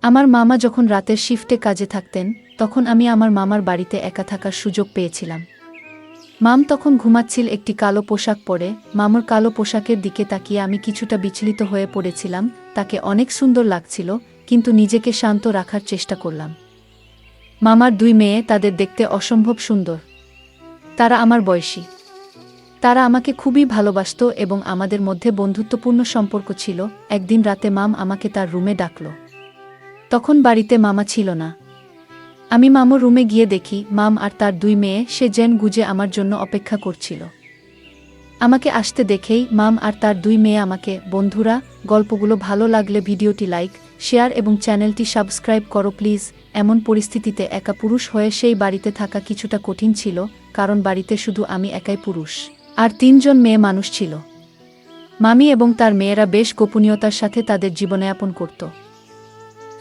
আমার মামা যখন রাতের শিফটে কাজে থাকতেন তখন আমি আমার মামার বাড়িতে একা থাকার সুযোগ পেয়েছিলাম। মাম তখন ঘুমাচ্ছিল একটি কালো পোশাক পরে। মামার কালো পোশাকের দিকে তাকিয়ে আমি কিছুটা বিচলিত হয়ে পড়েছিলাম। তাকে অনেক সুন্দর লাগছিল, কিন্তু নিজেকে শান্ত রাখার চেষ্টা করলাম। মামার দুই মেয়ে, তাদের দেখতে অসম্ভব সুন্দর। তারা আমার বয়সী। তারা আমাকে খুবই ভালোবাসত এবং আমাদের মধ্যে বন্ধুত্বপূর্ণ সম্পর্ক ছিল। একদিন রাতে মাম আমাকে তার রুমে ডাকল। তখন বাড়িতে মামা ছিল না। আমি মামুর রুমে গিয়ে দেখি মাম আর তার দুই মেয়ে সে জেন গুজে আমার জন্য অপেক্ষা করছিল। আমাকে আসতে দেখেই মাম আর তার দুই মেয়ে আমাকে, বন্ধুরা, গল্পগুলো ভালো লাগলে ভিডিওটি লাইক, শেয়ার এবং চ্যানেলটি সাবস্ক্রাইব করো প্লিজ। এমন পরিস্থিতিতে একা পুরুষ হয়ে সেই বাড়িতে থাকা কিছুটা কঠিন ছিল, কারণ বাড়িতে শুধু আমি একাই পুরুষ আর তিনজন মেয়ে মানুষ ছিল। মামি এবং তার মেয়েরা বেশ গোপনীয়তার সাথে তাদের জীবনযাপন করত।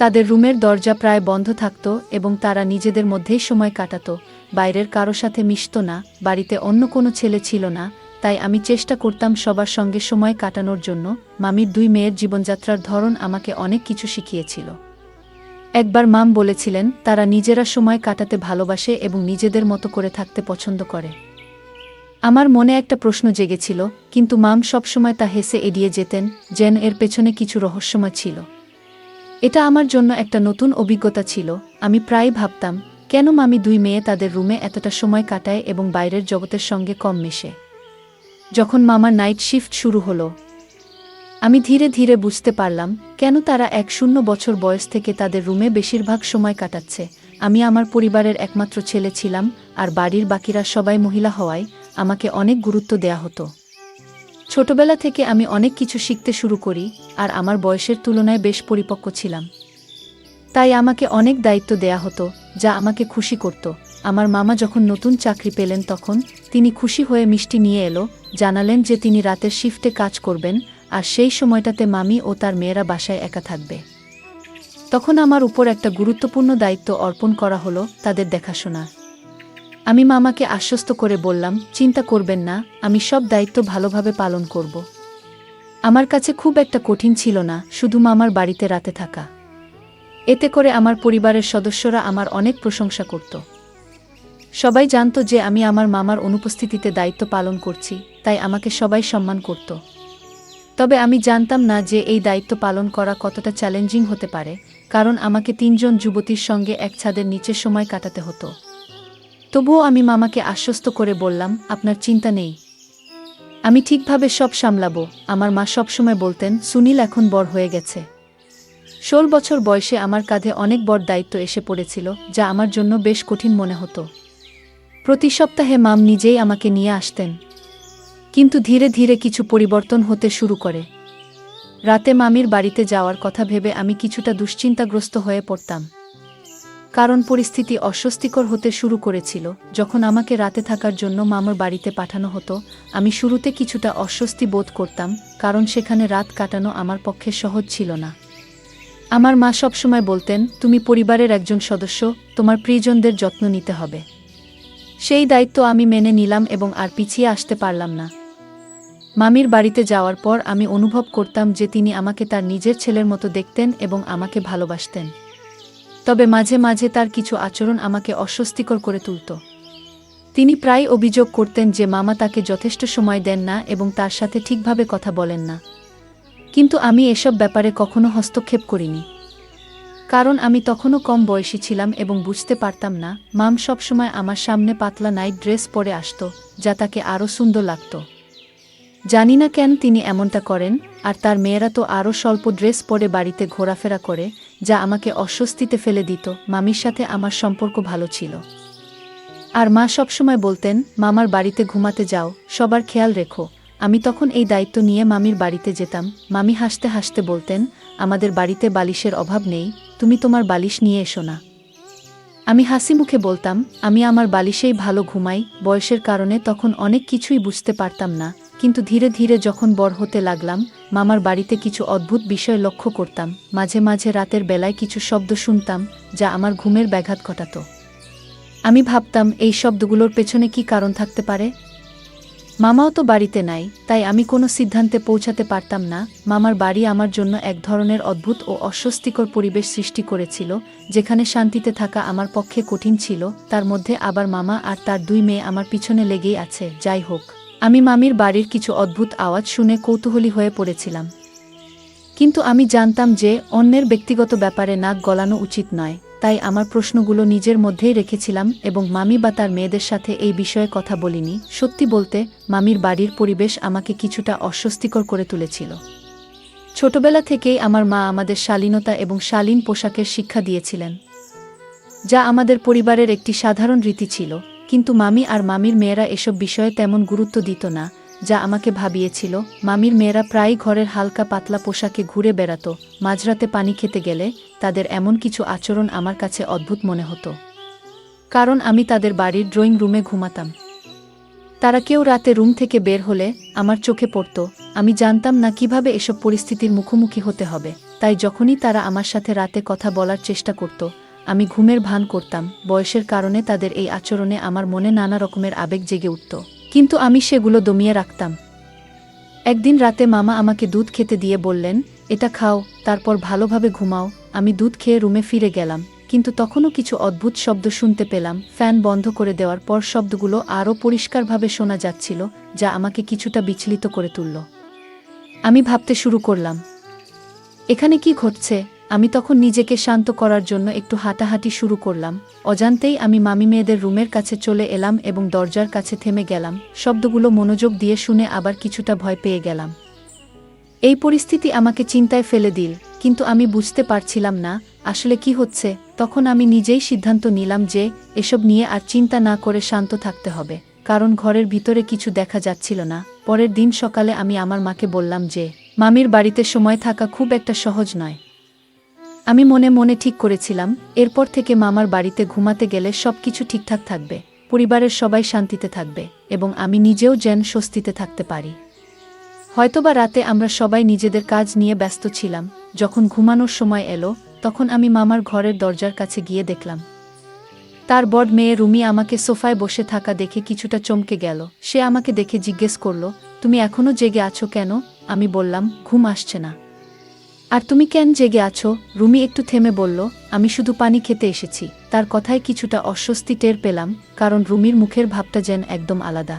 তাদের রুমের দরজা প্রায় বন্ধ থাকত এবং তারা নিজেদের মধ্যেই সময় কাটাত, বাইরের কারো সাথে মিশত না। বাড়িতে অন্য কোনো ছেলে ছিল না, তাই আমি চেষ্টা করতাম সবার সঙ্গে সময় কাটানোর জন্য। মামির দুই মেয়ের জীবনযাত্রার ধরন আমাকে অনেক কিছু শিখিয়েছিল। একবার মাম বলেছিলেন তারা নিজেরা সময় কাটাতে ভালোবাসে এবং নিজেদের মতো করে থাকতে পছন্দ করে। আমার মনে একটা প্রশ্ন জেগেছিল, কিন্তু মাম সবসময় তা হেসে এড়িয়ে যেতেন, যেন এর পেছনে কিছু রহস্যময় ছিল। এটা আমার জন্য একটা নতুন অভিজ্ঞতা ছিল। আমি প্রায়ই ভাবতাম, কেন মামি দুই মেয়ে তাদের রুমে এতটা সময় কাটায় এবং বাইরের জগতের সঙ্গে কম মেশে। যখন মামার নাইট শিফট শুরু হলো, আমি ধীরে ধীরে বুঝতে পারলাম কেন তারা ১০ বছর বয়স থেকে তাদের রুমে বেশিরভাগ সময় কাটাচ্ছে। আমি আমার পরিবারের একমাত্র ছেলে ছিলাম, আর বাড়ির বাকিরা সবাই মহিলা হওয়ায় আমাকে অনেক গুরুত্ব দেয়া হতো। ছোটবেলা থেকে আমি অনেক কিছু শিখতে শুরু করি, আর আমার বয়সের তুলনায় বেশ পরিপক্ক ছিলাম। তাই আমাকে অনেক দায়িত্ব দেয়া হতো, যা আমাকে খুশি করত। আমার মামা যখন নতুন চাকরি পেলেন তখন তিনি খুশি হয়ে মিষ্টি নিয়ে এলো, জানালেন যে তিনি রাতের শিফটে কাজ করবেন, আর সেই সময়টাতে মামি ও তার মেয়েরা বাসায় একা থাকবে। তখন আমার উপর একটা গুরুত্বপূর্ণ দায়িত্ব অর্পণ করা হলো, তাদের দেখাশোনা। আমি মামাকে আশ্বস্ত করে বললাম, চিন্তা করবেন না, আমি সব দায়িত্ব ভালোভাবে পালন করব। আমার কাছে খুব একটা কঠিন ছিল না শুধু মামার বাড়িতে রাতে থাকা। এতে করে আমার পরিবারের সদস্যরা আমার অনেক প্রশংসা করত। সবাই জানত যে আমি আমার মামার অনুপস্থিতিতে দায়িত্ব পালন করছি, তাই আমাকে সবাই সম্মান করত। তবে আমি জানতাম না যে এই দায়িত্ব পালন করা কতটা চ্যালেঞ্জিং হতে পারে, কারণ আমাকে তিনজন যুবতীর সঙ্গে এক ছাদের নিচে সময় কাটাতে হতো। তবুও আমি মামাকে আশ্বস্ত করে বললাম, আপনার চিন্তা নেই, আমি ঠিকভাবে সব সামলাবো। আমার মা সবসময় বলতেন, সুনীল এখন বড় হয়ে গেছে। 16 বছর বয়সে আমার কাঁধে অনেক বড় দায়িত্ব এসে পড়েছিল, যা আমার জন্য বেশ কঠিন মনে হতো। প্রতি সপ্তাহে মাম নিজেই আমাকে নিয়ে আসতেন। কিন্তু ধীরে ধীরে কিছু পরিবর্তন হতে শুরু করে। রাতে মামির বাড়িতে যাওয়ার কথা ভেবে আমি কিছুটা দুশ্চিন্তাগ্রস্ত হয়ে পড়তাম, কারণ পরিস্থিতি অস্বস্তিকর হতে শুরু করেছিল। যখন আমাকে রাতে থাকার জন্য মামার বাড়িতে পাঠানো হতো, আমি শুরুতে কিছুটা অস্বস্তি বোধ করতাম, কারণ সেখানে রাত কাটানো আমার পক্ষে সহজ ছিল না। আমার মা সবসময় বলতেন, তুমি পরিবারের একজন সদস্য, তোমার প্রিয়জনদের যত্ন নিতে হবে। সেই দায়িত্ব আমি মেনে নিলাম এবং আর পিছিয়ে আসতে পারলাম না। মামির বাড়িতে যাওয়ার পর আমি অনুভব করতাম যে তিনি আমাকে তার নিজের ছেলের মতো দেখতেন এবং আমাকে ভালোবাসতেন। তবে মাঝে মাঝে তার কিছু আচরণ আমাকে অস্বস্তিকর করে তুলত। তিনি প্রায় অভিযোগ করতেন যে মামা তাকে যথেষ্ট সময় দেন না এবং তার সাথে ঠিকভাবে কথা বলেন না। কিন্তু আমি এসব ব্যাপারে কখনো হস্তক্ষেপ করিনি, কারণ আমি তখনও কম বয়সী ছিলাম এবং বুঝতে পারতাম না। মাম সবসময় আমার সামনে পাতলা নাইট ড্রেস পরে আসত, যা তাকে আরও সুন্দর লাগত। জানি না কেন তিনি এমনটা করেন, আর তার মেয়েরা তো আরও স্বল্প ড্রেস পরে বাড়িতে ঘোরাফেরা করে, যা আমাকে অস্বস্তিতে ফেলে দিত। মামির সাথে আমার সম্পর্ক ভালো ছিল, আর মা সবসময় বলতেন, মামার বাড়িতে ঘুমাতে যাও, সবার খেয়াল রেখো। আমি তখন এই দায়িত্ব নিয়ে মামির বাড়িতে যেতাম। মামি হাসতে হাসতে বলতেন, আমাদের বাড়িতে বালিশের অভাব নেই, তুমি তোমার বালিশ নিয়ে এসো না। আমি হাসি মুখে বলতাম, আমি আমার বালিশেই ভালো ঘুমাই। বয়সের কারণে তখন অনেক কিছুই বুঝতে পারতাম না, কিন্তু ধীরে ধীরে যখন বড় হতে লাগলাম, মামার বাড়িতে কিছু অদ্ভুত বিষয় লক্ষ্য করতাম। মাঝে মাঝে রাতের বেলায় কিছু শব্দ শুনতাম, যা আমার ঘুমের ব্যাঘাত ঘটাত। আমি ভাবতাম, এই শব্দগুলোর পেছনে কি কারণ থাকতে পারে। মামাও তো বাড়িতে নাই, তাই আমি কোনো সিদ্ধান্তে পৌঁছাতে পারতাম না। মামার বাড়ি আমার জন্য এক ধরনের অদ্ভুত ও অস্বস্তিকর পরিবেশ সৃষ্টি করেছিল, যেখানে শান্তিতে থাকা আমার পক্ষে কঠিন ছিল। তার মধ্যে আবার মামা আর তার 2 মেয়ে আমার পিছনে লেগেই আছে। যাই হোক, আমি মামির বাড়ির কিছু অদ্ভুত আওয়াজ শুনে কৌতূহলী হয়ে পড়েছিলাম। কিন্তু আমি জানতাম যে অন্যের ব্যক্তিগত ব্যাপারে নাক গলানো উচিত নয়, তাই আমার প্রশ্নগুলো নিজের মধ্যেই রেখেছিলাম এবং মামি বা তার মেয়েদের সাথে এই বিষয়ে কথা বলিনি। সত্যি বলতে, মামির বাড়ির পরিবেশ আমাকে কিছুটা অস্বস্তিকর করে তুলেছিল। ছোটবেলা থেকেই আমার মা আমাদের শালীনতা এবং শালীন পোশাকের শিক্ষা দিয়েছিলেন, যা আমাদের পরিবারের একটি সাধারণ রীতি ছিল। কিন্তু মামি আর মামির মেয়েরা এসব বিষয়ে তেমন গুরুত্ব দিত না, যা আমাকে ভাবিয়েছিল। মামির মেয়েরা প্রায়ই ঘরের হালকা পাতলা পোশাকে ঘুরে বেড়াতো। মাঝরাতে পানি খেতে গেলে তাদের এমন কিছু আচরণ আমার কাছে অদ্ভুত মনে হতো, কারণ আমি তাদের বাড়ির ড্রয়িং রুমে ঘুমাতাম। তারা কেউ রাতে রুম থেকে বের হলে আমার চোখে পড়ত। আমি জানতাম না কিভাবে এসব পরিস্থিতির মুখোমুখি হতে হবে, তাই যখনই তারা আমার সাথে রাতে কথা বলার চেষ্টা করত, আমি ঘুমের ভান করতাম। বয়সের কারণে তাদের এই আচরণে আমার মনে নানা রকমের আবেগ জেগে উঠত, কিন্তু আমি সেগুলো দমিয়ে রাখতাম। একদিন রাতে মামা আমাকে দুধ খেতে দিয়ে বললেন, এটা খাও, তারপর ভালোভাবে ঘুমাও। আমি দুধ খেয়ে রুমে ফিরে গেলাম, কিন্তু তখনও কিছু অদ্ভুত শব্দ শুনতে পেলাম। ফ্যান বন্ধ করে দেওয়ার পর শব্দগুলো আরও পরিষ্কারভাবে শোনা যাচ্ছিল, যা আমাকে কিছুটা বিচলিত করে তুলল। আমি ভাবতে শুরু করলাম, এখানে কি ঘটছে? আমি তখন নিজেকে শান্ত করার জন্য একটু হাঁটাহাঁটি শুরু করলাম। অজান্তেই আমি মামি মেয়েদের রুমের কাছে চলে এলাম এবং দরজার কাছে থেমে গেলাম। শব্দগুলো মনোযোগ দিয়ে শুনে আবার কিছুটা ভয় পেয়ে গেলাম। এই পরিস্থিতি আমাকে চিন্তায় ফেলে দিল, কিন্তু আমি বুঝতে পারছিলাম না আসলে কি হচ্ছে। তখন আমি নিজেই সিদ্ধান্ত নিলাম যে এসব নিয়ে আর চিন্তা না করে শান্ত থাকতে হবে, কারণ ঘরের ভিতরে কিছু দেখা যাচ্ছিল না। পরের দিন সকালে আমি আমার মাকে বললাম যে মামির বাড়িতে সময় থাকা খুব একটা সহজ নয়। আমি মনে মনে ঠিক করেছিলাম, এরপর থেকে মামার বাড়িতে ঘুমাতে গেলে সবকিছু ঠিকঠাক থাকবে, পরিবারের সবাই শান্তিতে থাকবে এবং আমি নিজেও যেন স্বস্তিতে থাকতে পারি। হয়তোবা রাতে আমরা সবাই নিজেদের কাজ নিয়ে ব্যস্ত ছিলাম। যখন ঘুমানোর সময় এলো, তখন আমি মামার ঘরের দরজার কাছে গিয়ে দেখলাম তার বড় মেয়ে রুমি আমাকে সোফায় বসে থাকা দেখে কিছুটা চমকে গেল। সে আমাকে দেখে জিজ্ঞেস করল, তুমি এখনো জেগে আছো কেন? আমি বললাম, ঘুম আসছে না। আর তুমি কেন জেগে আছো? রুমি একটু থেমে বলল, আমি শুধু পানি খেতে এসেছি। তার কথায় কিছুটা অস্বস্তি টের পেলাম, কারণ রুমির মুখের ভাবটা যেন একদম আলাদা।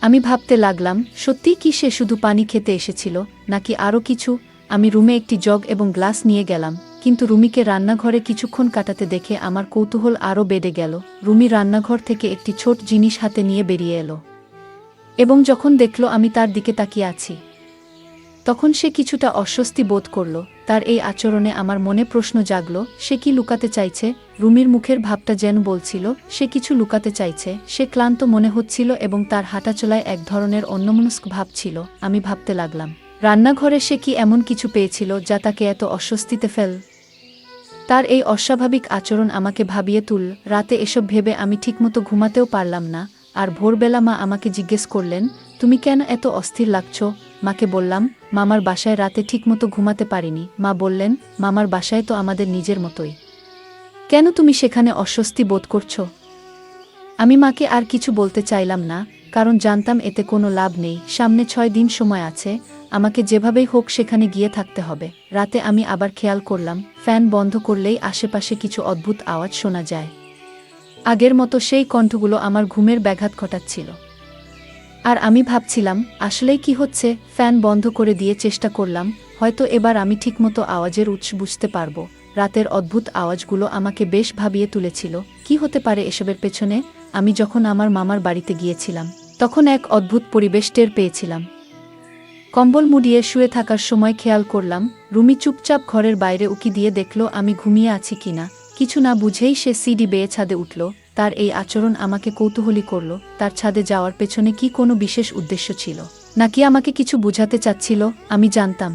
আমি ভাবতে লাগলাম, সত্যিই কি সে শুধু পানি খেতে এসেছিল, নাকি আরও কিছু? আমি রুমে একটি জগ এবং গ্লাস নিয়ে গেলাম, কিন্তু রুমিকে রান্নাঘরে কিছুক্ষণ কাটাতে দেখে আমার কৌতূহল আরও বেড়ে গেল। রুমি রান্নাঘর থেকে একটি ছোট জিনিস হাতে নিয়ে বেরিয়ে এলো এবং যখন দেখল আমি তার দিকে তাকিয়ে আছি, তখন সে কিছুটা অস্বস্তি বোধ করল। তার এই আচরণে আমার মনে প্রশ্ন জাগল, সে কি লুকাতে চাইছে? রুমির মুখের ভাবটা যেন বলছিল সে কিছু লুকাতে চাইছে। সে ক্লান্ত মনে হচ্ছিল এবং তার হাঁটাচলায় এক ধরনের অন্যমনস্ক ভাব ছিল। আমি ভাবতে লাগলাম, রান্নাঘরে সে কি এমন কিছু পেয়েছিল যা তাকে এত অস্বস্তিতে ফেল? তার এই অস্বাভাবিক আচরণ আমাকে ভাবিয়ে তুল। রাতে এসব ভেবে আমি ঠিকমতো ঘুমাতেও পারলাম না। আর ভোরবেলা মা আমাকে জিজ্ঞেস করলেন, তুমি কেন এত অস্থির লাগছ? মাকে বললাম, মামার বাসায় রাতে ঠিকমতো ঘুমাতে পারিনি। মা বললেন, মামার বাসায় তো আমাদের নিজের মতোই, কেন তুমি সেখানে অস্বস্তি বোধ করছো? আমি মাকে আর কিছু বলতে চাইলাম না, কারণ জানতাম এতে কোনো লাভ নেই। সামনে 6 দিন সময় আছে, আমাকে যেভাবেই হোক সেখানে গিয়ে থাকতে হবে। রাতে আমি আবার খেয়াল করলাম, ফ্যান বন্ধ করলেই আশেপাশে কিছু অদ্ভুত আওয়াজ শোনা যায়। আগের মতো সেই কণ্ঠগুলো আমার ঘুমের ব্যাঘাত ঘটাচ্ছিল। আর আমি ভাবছিলাম, আসলেই কি হচ্ছে? ফ্যান বন্ধ করে দিয়ে চেষ্টা করলাম, হয়তো এবার আমি ঠিকমতো আওয়াজের উৎস বুঝতে পারবো। রাতের অদ্ভুত আওয়াজগুলো আমাকে বেশ ভাবিয়ে তুলেছিল। কি হতে পারে এসবের পেছনে? আমি যখন আমার মামার বাড়িতে গিয়েছিলাম, তখন এক অদ্ভুত পরিবেশ টের পেয়েছিলাম। কম্বল মুড়িয়ে শুয়ে থাকার সময় খেয়াল করলাম, রুমি চুপচাপ ঘরের বাইরে উকি দিয়ে দেখল আমি ঘুমিয়ে আছি কিনা। কিছু না বুঝেই সে সিঁড়ি বেয়ে ছাদে উঠল। তার এই আচরণ আমাকে কৌতূহলী করল। তার ছাদে যাওয়ার পেছনে কি কোনো বিশেষ উদ্দেশ্য ছিল, নাকি আমাকে কিছু বোঝাতে চাচ্ছিল? আমি জানতাম,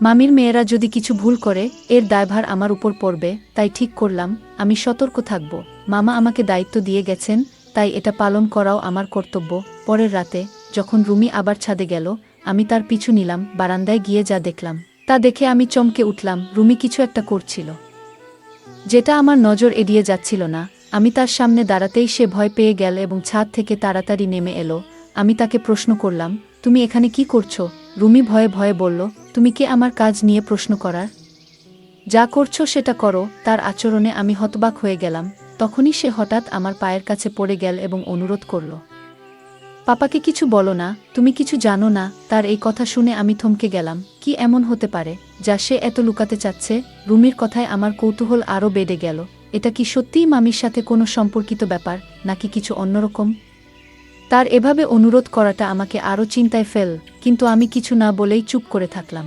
মামির মেয়েরা যদি কিছু ভুল করে, এর দায়ভার আমার উপর পড়বে। তাই ঠিক করলাম, আমি সতর্ক থাকব। মামা আমাকে দায়িত্ব দিয়ে গেছেন, তাই এটা পালন করাও আমার কর্তব্য। পরের রাতে যখন রুমি আবার ছাদে গেল, আমি তার পিছু নিলাম। বারান্দায় গিয়ে যা দেখলাম তা দেখে আমি চমকে উঠলাম। রুমি কিছু একটা করছিল, যেটা আমার নজর এড়িয়ে যাচ্ছিল না। আমি তার সামনে দাঁড়াতেই সে ভয় পেয়ে গেল এবং ছাদ থেকে তাড়াতাড়ি নেমে এলো। আমি তাকে প্রশ্ন করলাম, তুমি এখানে কি করছো? রুমি ভয়ে ভয়ে বলল, তুমি কে আমার কাজ নিয়ে প্রশ্ন করার? যা করছো সেটা করো। তার আচরণে আমি হতবাক হয়ে গেলাম। তখনই সে হঠাৎ আমার পায়ের কাছে পড়ে গেল এবং অনুরোধ করল, পাপাকে কিছু বলো না, তুমি কিছু জানো না। তার এই কথা শুনে আমি থমকে গেলাম। কি এমন হতে পারে যা সে এত লুকাতে চাচ্ছে? রুমির কথায় আমার কৌতূহল আরও বেড়ে গেল। এটা কি সত্যিই মামির সাথে কোনো সম্পর্কিত ব্যাপার, নাকি কিছু অন্যরকম? তার এভাবে অনুরোধ করাটা আমাকে আরও চিন্তায় ফেল, কিন্তু আমি কিছু না বলেই চুপ করে থাকলাম।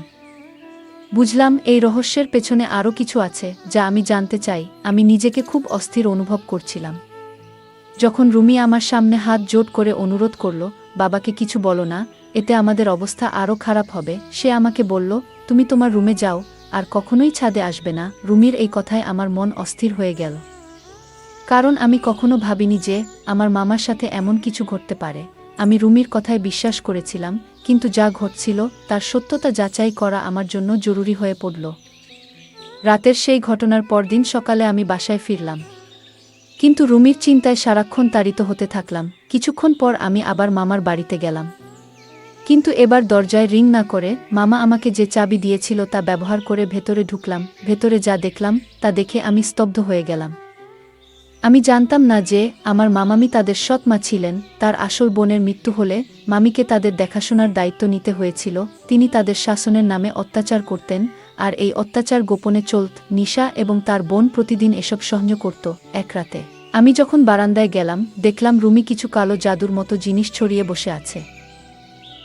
বুঝলাম এই রহস্যের পেছনে আরও কিছু আছে যা আমি জানতে চাই। আমি নিজেকে খুব অস্থির অনুভব করছিলাম। যখন রুমি আমার সামনে হাত জোট করে অনুরোধ করল, বাবাকে কিছু বলো না, এতে আমাদের অবস্থা আরও খারাপ হবে, সে আমাকে বলল, তুমি তোমার রুমে যাও, আর কখনোই ছাদে আসবে না। রুমির এই কথায় আমার মন অস্থির হয়ে গেল। কারণ আমি কখনো ভাবিনি যে আমার মামার সাথে এমন কিছু ঘটতে পারে। আমি রুমির কথায় বিশ্বাস করেছিলাম, কিন্তু যা ঘটছিল তার সত্যতা যাচাই করা আমার জন্য জরুরি হয়ে পড়ল। রাতের সেই ঘটনার পরদিন সকালে আমি বাসায় ফিরলাম, কিন্তু রুমির চিন্তায় সারাক্ষণ তাড়িত হতে থাকলাম। কিছুক্ষণ পর আমি আবার মামার বাড়িতে গেলাম, কিন্তু এবার দরজায় রিং না করে মামা আমাকে যে চাবি দিয়েছিল তা ব্যবহার করে ভেতরে ঢুকলাম। ভেতরে যা দেখলাম তা দেখে আমি স্তব্ধ হয়ে গেলাম। আমি জানতাম না যে আমার মামামি তাদের সৎ মা ছিলেন। তার আসল বোনের মৃত্যু হলে মামিকে তাদের দেখাশোনার দায়িত্ব নিতে হয়েছিল। তিনি তাদের শাসনের নামে অত্যাচার করতেন, আর এই অত্যাচার গোপনে চলত। নিশা এবং তার বোন প্রতিদিন এসব সহ্য করত। এক রাতে আমি যখন বারান্দায় গেলাম, দেখলাম রুমি কিছু কালো জাদুর মতো জিনিস ছড়িয়ে বসে আছে।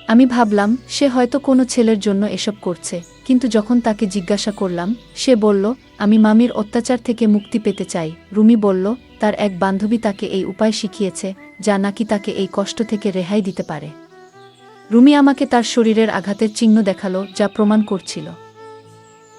আমি ভাবলাম সে হয়তো কোনো ছেলের জন্য এসব করছে, কিন্তু যখন তাকে জিজ্ঞাসা করলাম, সে বলল, আমি মামির অত্যাচার থেকে মুক্তি পেতে চাই। রুমি বলল, তার এক বান্ধবী তাকে এই উপায় শিখিয়েছে, যা নাকি তাকে এই কষ্ট থেকে রেহাই দিতে পারে। রুমি আমাকে তার শরীরের আঘাতের চিহ্ন দেখালো, যা প্রমাণ করছিল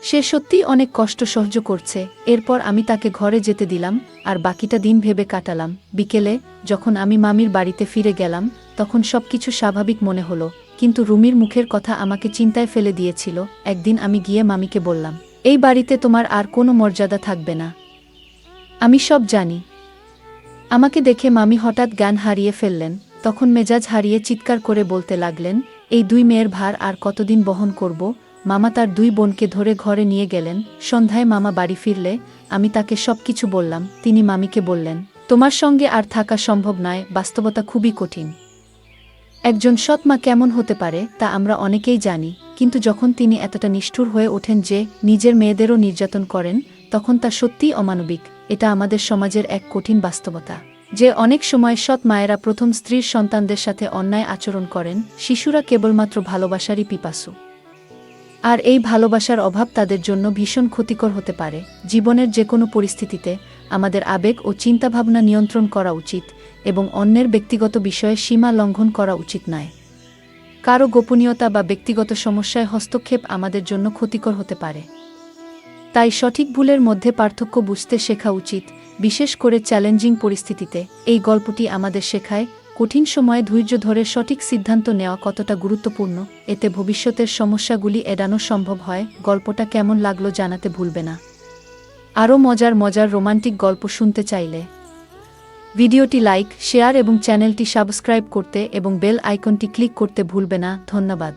সে সত্যিই অনেক কষ্ট সহ্য করছে। এরপর আমি তাকে ঘরে যেতে দিলাম, আর বাকিটা দিন ভেবে কাটালাম। বিকেলে যখন আমি মামির বাড়িতে ফিরে গেলাম, তখন সবকিছু স্বাভাবিক মনে হলো, কিন্তু রুমির মুখের কথা আমাকে চিন্তায় ফেলে দিয়েছিল। একদিন আমি গিয়ে মামিকে বললাম, এই বাড়িতে তোমার আর কোনো মর্যাদা থাকবে না, আমি সব জানি। আমাকে দেখে মামি হঠাৎ জ্ঞান হারিয়ে ফেললেন। তখন মেজাজ হারিয়ে চিৎকার করে বলতে লাগলেন, এই দুই মেয়ের ভার আর কতদিন বহন করব? মামা তার দুই বোনকে ধরে ঘরে নিয়ে গেলেন। সন্ধ্যায় মামা বাড়ি ফিরলে আমি তাকে সবকিছু বললাম। তিনি মামিকে বললেন, তোমার সঙ্গে আর থাকা সম্ভব নয়, বাস্তবতা খুবই কঠিন। একজন সৎ মা কেমন হতে পারে তা আমরা অনেকেই জানি, কিন্তু যখন তিনি এতটা নিষ্ঠুর হয়ে ওঠেন যে নিজের মেয়েদেরও নির্যাতন করেন, তখন তা সত্যিই অমানবিক। এটা আমাদের সমাজের এক কঠিন বাস্তবতা যে অনেক সময় সৎ মায়েরা প্রথম স্ত্রীর সন্তানদের সাথে অন্যায় আচরণ করেন। শিশুরা কেবলমাত্র ভালোবাসারই পিপাসু, আর এই ভালোবাসার অভাব তাদের জন্য ভীষণ ক্ষতিকর হতে পারে। জীবনের যে কোনো পরিস্থিতিতে আমাদের আবেগ ও চিন্তাভাবনা নিয়ন্ত্রণ করা উচিত, এবং অন্যের ব্যক্তিগত বিষয়ে সীমা লঙ্ঘন করা উচিত নয়। কারো গোপনীয়তা বা ব্যক্তিগত সমস্যায় হস্তক্ষেপ আমাদের জন্য ক্ষতিকর হতে পারে। তাই সঠিক ভুলের মধ্যে পার্থক্য বুঝতে শেখা উচিত, বিশেষ করে চ্যালেঞ্জিং পরিস্থিতিতে। এই গল্পটি আমাদের শেখায় কঠিন সময়ে ধৈর্য ধরে সঠিক সিদ্ধান্ত নেওয়া কতটা গুরুত্বপূর্ণ। এতে ভবিষ্যতের সমস্যাগুলি এড়ানো সম্ভব হয়। গল্পটা কেমন লাগলো জানাতে ভুলবে না। আরও মজার মজার রোমান্টিক গল্প শুনতে চাইলে ভিডিওটি লাইক, শেয়ার এবং চ্যানেলটি সাবস্ক্রাইব করতে এবং বেল আইকনটি ক্লিক করতে ভুলবে না। ধন্যবাদ।